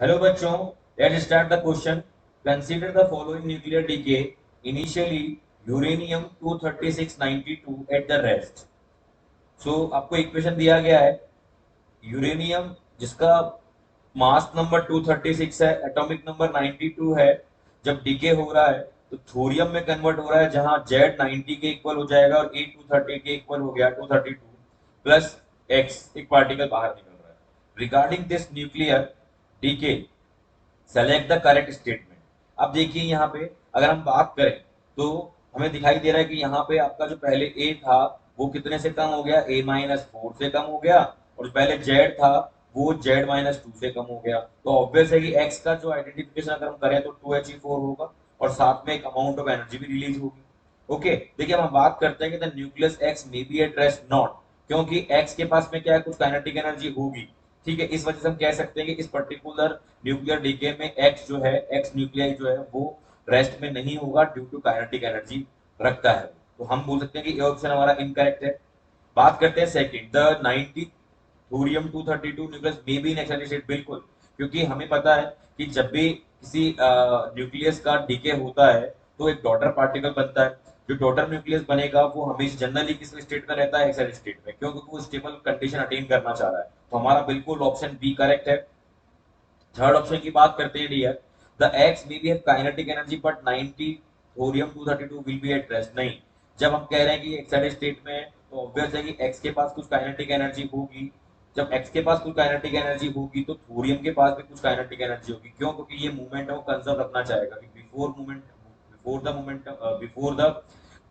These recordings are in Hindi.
हेलो बच्चों, let's start the question. Consider the following nuclear decay. Initially uranium 23692 at the rest. So आपको इक्वेशन दिया गया है। यूरेनियम जिसका मास नंबर 236 है, एटॉमिक नंबर 92 है, जब डीके हो रहा है तो थोरियम में कन्वर्ट हो रहा है, जहां जेड 90 के इक्वल हो जाएगा और ए 230 के इक्वल हो गया, 232 प्लस एक्स, एक पार्टिकल बाहर निकल रहा है। Regarding this nuclear decay, select the correct statement. अब देखिए यहाँ पे अगर हम बात करें तो हमें दिखाई दे रहा है कि यहाँ पे आपका जो पहले ए था वो कितने से कम हो गया, a-4 से कम हो गया, और जो पहले जेड था वो z-2 से कम हो गया। तो ऑब्वियस है कि एक्स का जो आइडेंटिफिकेशन अगर हम करें तो 2He4 होगा और साथ में एक अमाउंट ऑफ एनर्जी भी रिलीज होगी। ओके, देखिए अब हम बात करते हैं कि the nucleus x may B at rest not, क्योंकि एक्स के पास में क्या है, कुछ काइनेटिक एनर्जी होगी। ठीक है, इस वजह से हम कह सकते हैं कि इस पर्टिकुलर न्यूक्लियर डीके में एक्स जो है, एक्स न्यूक्लियाई जो है वो रेस्ट में नहीं होगा ड्यू टू काइनेटिक एनर्जी रखता है। तो हम बोल सकते हैं कि ये ऑप्शन हमारा इनकरेक्ट है। बात करते हैं second, the 90 thorium 232 nucleus may be in excited state. बिल्कुल, क्योंकि हमें पता है कि जब भी किसी न्यूक्लियस का डीके होता है तो एक डॉटर पार्टिकल बनता है। जो डॉटर न्यूक्लियस बनेगा वो हमेशा जनरली किस स्टेट में रहता है, एक्साइटेड स्टेट में, क्योंकि वो स्टेबल कंडीशन अटेन करना चाह रहा है। तो हमारा बिल्कुल ऑप्शन बी करेक्ट है। थर्ड ऑप्शन की बात करते हैं dear, the X may be have kinetic energy but 90 thorium 232 will be at rest. नहीं, जब हम कह रहे हैं कि एक्साइटेड स्टेट में है तो ऑब्वियस है कि एक्स के पास कुछ काइनेटिक एनर्जी होगी। जब एक्स के पास कुछ काइनेटिक एनर्जी होगी तो थोरियम के पास भी कुछ काइनेटिक एनर्जी होगी। क्यों? क्योंकि ये मूवमेंट है वो कंजर्व रखना चाहेगा कि before movement, before the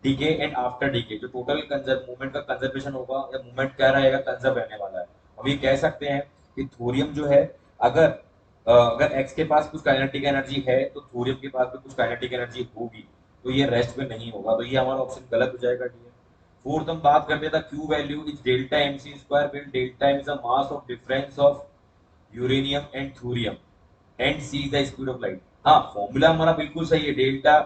decay and after decay जो टोटल कंजर्व मूवमेंट का कंजर्वेशन होगा या मूवमेंट क्या रहेगा, कंजर्व रहने वाला है। हम ये कह सकते हैं कि थोरियम जो है, अगर अगर एक्स के पास कुछ काइनेटिक एनर्जी है तो थोरियम के पास भी कुछ काइनेटिक एनर्जी होगी, तो ये रेस्ट में नहीं होगा। तो ये हमारा ऑप्शन गलत हो जाएगा डी। फोर्थ हम बात करते हैं, Q value is delta M C square, where delta is the mass of difference of uranium and thorium and C is the speed of light. हाँ, फॉर्मूला हमारा बिल्कुल सही है, delta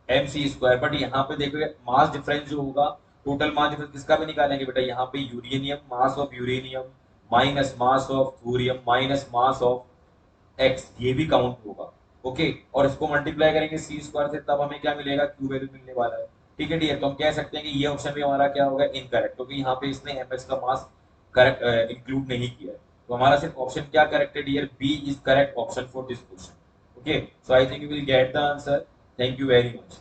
M C square, but यहाँ पे देखो मास डिफरेंस जो होगा, टोटल मास डिफरेंस किसका भी निकालेंगे बेटा, यहाँ पे uranium, mass of uranium minus mass of thorium minus mass of x, ये भी काउंट होगा। ओके, और इसको मल्टीप्लाई करेंगे सी स्क्वायर से, तब हमें क्या मिलेगा, क्यू वैल्यू मिलने वाला है। ठीक है डियर, तो हम कह सकते हैं कि ये ऑप्शन भी हमारा क्या होगा, इनकरेक्ट, क्योंकि यहाँ पे इसने एमएस का मास करेक्ट इंक्लूड नहीं किया है। तो हमारा सिर्फ ऑप्शन क्या करेक्ट है dear, B is correct option for this question. Okay, so I think you will get the answer. Thank you very much.